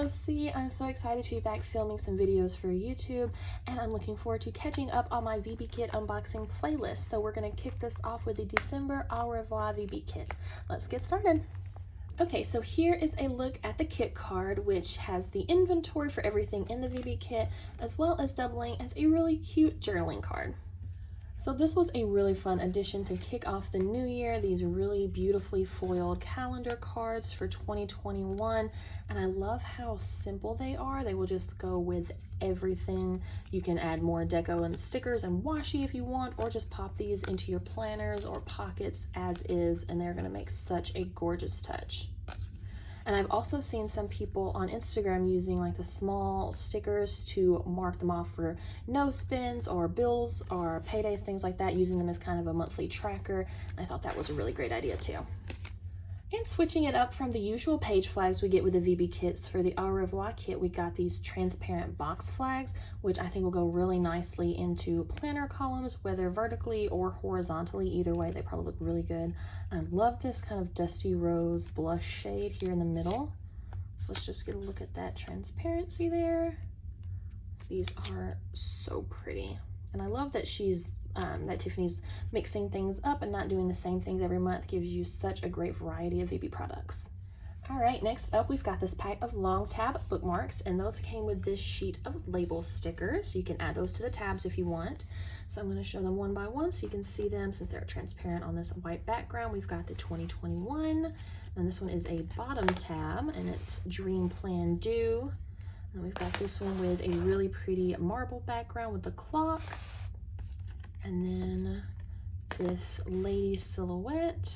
Josie. I'm so excited to be back filming some videos for YouTube, and I'm looking forward to catching up on my VBKit unboxing playlist. So we're going to kick this off with the December Au Revoir VBKit. Let's get started. Okay, so here is a look at the kit card, which has the inventory for everything in the VBKit, as well as doubling as a really cute journaling card. So this was a really fun addition to kick off the new year. These really beautifully foiled calendar cards for 2021. And I love how simple they are. They will just go with everything. You can add more deco and stickers and washi if you want, or just pop these into your planners or pockets as is, and they're gonna make such a gorgeous touch. And I've also seen some people on Instagram using like the small stickers to mark them off for no spins or bills or paydays, things like that, using them as kind of a monthly tracker. I thought that was a really great idea too. And switching it up from the usual page flags we get with the VB kits, for the Au Revoir kit, we got these transparent box flags, which I think will go really nicely into planner columns, whether vertically or horizontally. Either way, they probably look really good. I love this kind of dusty rose blush shade here in the middle. So let's just get a look at that transparency there. These are so pretty. And I love that that Tiffany's mixing things up and not doing the same things every month. Gives you such a great variety of VB products. All right, next up, we've got this pack of long tab bookmarks, and those came with this sheet of label stickers. You can add those to the tabs if you want. So I'm going to show them one by one so you can see them since they're transparent on this white background. We've got the 2021, and this one is a bottom tab, and it's Dream Plan Do. And we've got this one with a really pretty marble background with the clock. And then this lady silhouette.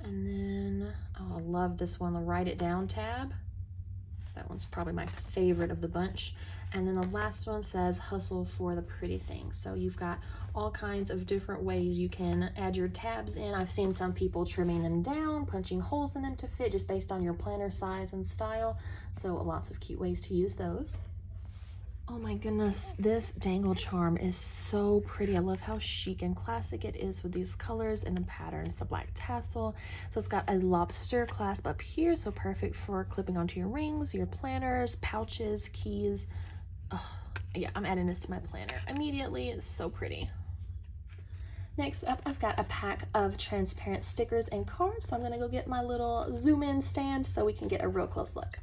And then, oh, I love this one, the Write It Down tab. That one's probably my favorite of the bunch. And then the last one says Hustle for the Pretty Things. So you've got all kinds of different ways you can add your tabs in. I've seen some people trimming them down, punching holes in them to fit just based on your planner size and style. So lots of cute ways to use those. Oh my goodness, this dangle charm is so pretty. I love how chic and classic it is with these colors and the patterns, the black tassel. So it's got a lobster clasp up here, so perfect for clipping onto your rings, your planners, pouches, keys. Oh, yeah, I'm adding this to my planner immediately. It's so pretty. Next up, I've got a pack of transparent stickers and cards, so I'm gonna go get my little zoom in stand so we can get a real close look.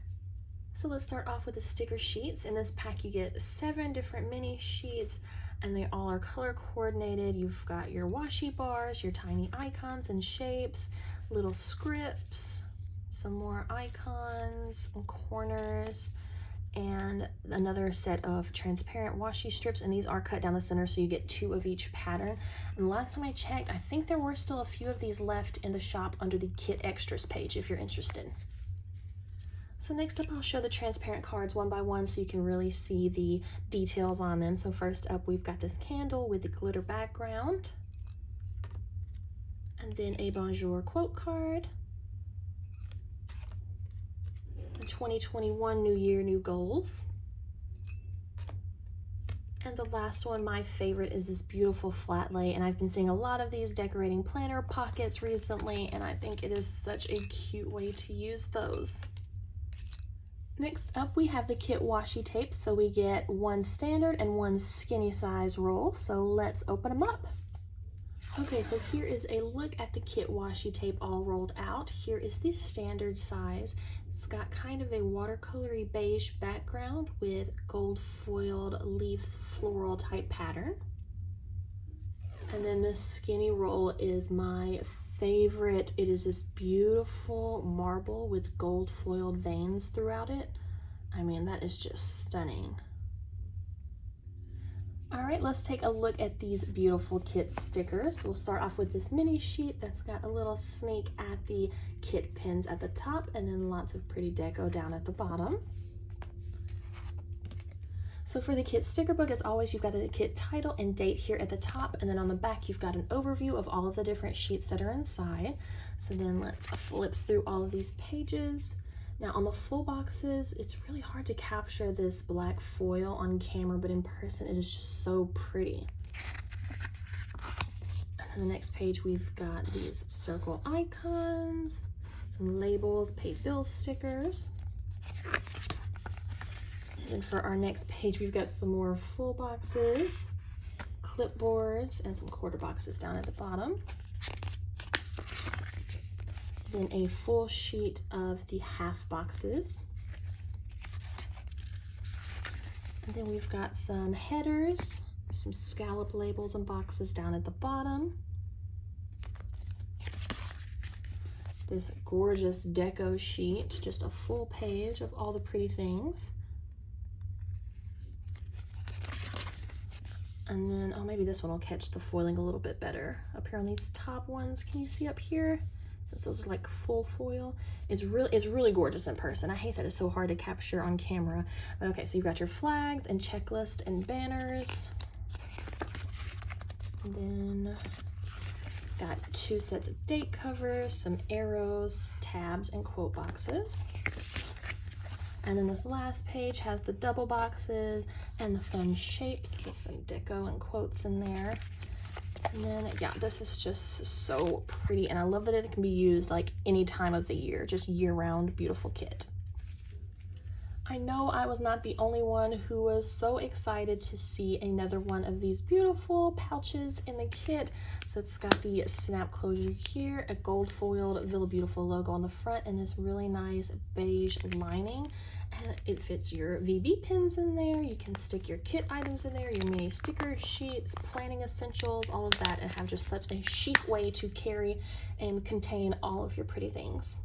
So let's start off with the sticker sheets. In this pack, you get 7 different mini sheets, and they all are color coordinated. You've got your washi bars, your tiny icons and shapes, little scripts, some more icons and corners, and another set of transparent washi strips, and these are cut down the center so you get 2 of each pattern. And last time I checked, I think there were still a few of these left in the shop under the kit extras page if you're interested. So next up, I'll show the transparent cards one by one so you can really see the details on them. So first up, we've got this candle with the glitter background, and then a Bonjour quote card, the 2021 New Year, New Goals, and the last one, my favorite, is this beautiful flat lay, and I've been seeing a lot of these decorating planner pockets recently, and I think it is such a cute way to use those. Next up, we have the kit washi tapes, so we get 1 standard and 1 skinny size roll, so let's open them up. Okay, so here is a look at the kit washi tape all rolled out. Here is the standard size. It's got kind of a watercolory beige background with gold foiled leaves floral type pattern. And then this skinny roll is my favorite. It is this beautiful marble with gold foiled veins throughout it. I mean, that is just stunning. All right, let's take a look at these beautiful kit stickers. We'll start off with this mini sheet that's got a little sneak at the kit pins at the top, and then lots of pretty deco down at the bottom. So for the kit sticker book, as always, you've got the kit title and date here at the top, and then on the back, you've got an overview of all of the different sheets that are inside. So then let's flip through all of these pages. Now on the full boxes, it's really hard to capture this black foil on camera, but in person, it is just so pretty. And then the next page, we've got these circle icons, some labels, paid bill stickers. And for our next page, we've got some more full boxes, clipboards, and some quarter boxes down at the bottom. Then a full sheet of the half boxes. And then we've got some headers, some scallop labels and boxes down at the bottom. This gorgeous deco sheet, just a full page of all the pretty things. And then, oh, maybe this one will catch the foiling a little bit better. Up here on these top ones, can you see up here? Since those are like full foil, it's really gorgeous in person. I hate that it's so hard to capture on camera. But okay, so you've got your flags and checklist and banners. And then got 2 sets of date covers, some arrows, tabs, and quote boxes. And then this last page has the double boxes and the fun shapes with some deco and quotes in there. And then, yeah, this is just so pretty, and I love that it can be used like any time of the year, just year-round beautiful kit. I know I was not the only one who was so excited to see another one of these beautiful pouches in the kit. So it's got the snap closure here, a gold foiled VillabeauTIFFul logo on the front, and this really nice beige lining. And it fits your VB pins in there. You can stick your kit items in there, your mini sticker sheets, planning essentials, all of that, and have just such a chic way to carry and contain all of your pretty things.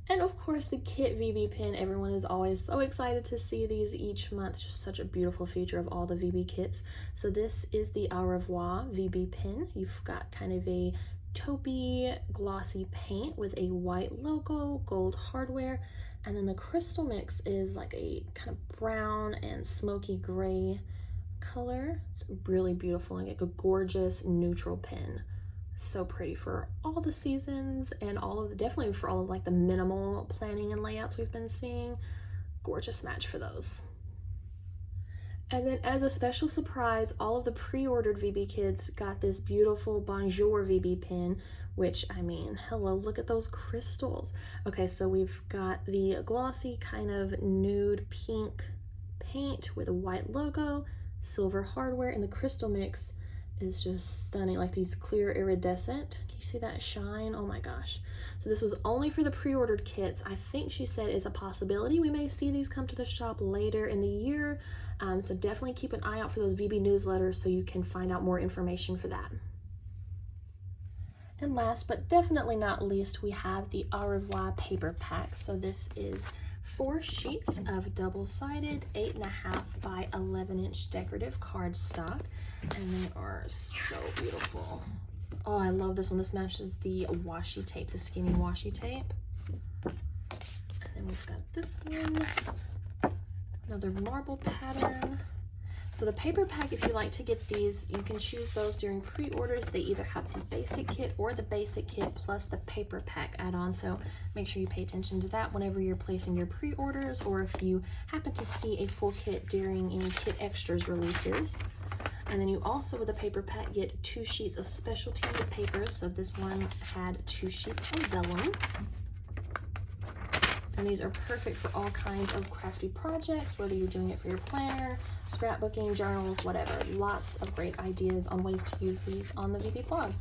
And of course, the kit VB pin. Everyone is always so excited to see these each month. Just such a beautiful feature of all the VB kits. So this is the Revoir VB pin. You've got kind of a taupey glossy paint with a white logo, gold hardware, and then the crystal mix is like a kind of brown and smoky gray color. It's really beautiful and like a gorgeous neutral pin. So pretty for all the seasons and all of the, definitely for all of like the minimal planning and layouts we've been seeing. Gorgeous match for those. And then as a special surprise, all of the pre-ordered VB kits got this beautiful Bonjour VB pin, which, I mean, hello, look at those crystals. Okay, so we've got the glossy kind of nude pink paint with a white logo, silver hardware, and the crystal mix is just stunning, like these clear iridescent. Can you see that shine? Oh my gosh. So this was only for the pre-ordered kits. I think she said is a possibility we may see these come to the shop later in the year. So definitely keep an eye out for those VB newsletters so you can find out more information for that. And last but definitely not least, we have the Au Revoir paper pack. So this is 4 sheets of double-sided 8.5 by 11-inch decorative cardstock, and they are so beautiful. Oh, I love this one. This matches the washi tape, the skinny washi tape. And then we've got this one, another marble pattern. So the paper pack, if you like to get these, you can choose those during pre-orders. They either have the basic kit or the basic kit plus the paper pack add-on. So make sure you pay attention to that whenever you're placing your pre-orders, or if you happen to see a full kit during any kit extras releases. And then you also, with the paper pack, get 2 sheets of specialty papers. So this one had 2 sheets of vellum. And these are perfect for all kinds of crafty projects, whether you're doing it for your planner, scrapbooking, journals, whatever. Lots of great ideas on ways to use these on the VB blog.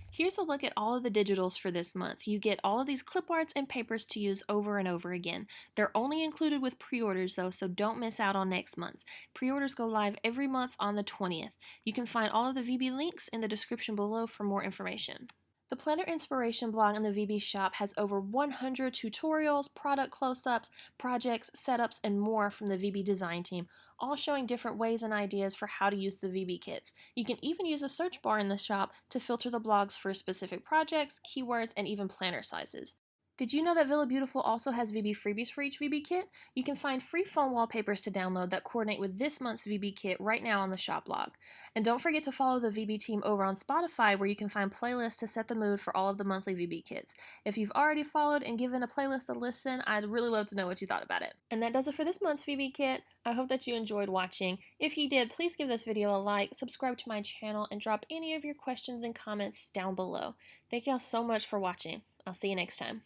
Here's a look at all of the digitals for this month. You get all of these clip arts and papers to use over and over again. They're only included with pre-orders though, so don't miss out on next month's. Pre-orders go live every month on the 20th. You can find all of the VB links in the description below for more information. The Planner Inspiration blog in the VB shop has over 100 tutorials, product close-ups, projects, setups, and more from the VB design team, all showing different ways and ideas for how to use the VB kits. You can even use a search bar in the shop to filter the blogs for specific projects, keywords, and even planner sizes. Did you know that VillabeauTIFFul also has VB freebies for each VB kit? You can find free phone wallpapers to download that coordinate with this month's VB kit right now on the shop blog. And don't forget to follow the VB team over on Spotify, where you can find playlists to set the mood for all of the monthly VB kits. If you've already followed and given a playlist a listen, I'd really love to know what you thought about it. And that does it for this month's VB kit. I hope that you enjoyed watching. If you did, please give this video a like, subscribe to my channel, and drop any of your questions and comments down below. Thank y'all so much for watching. I'll see you next time.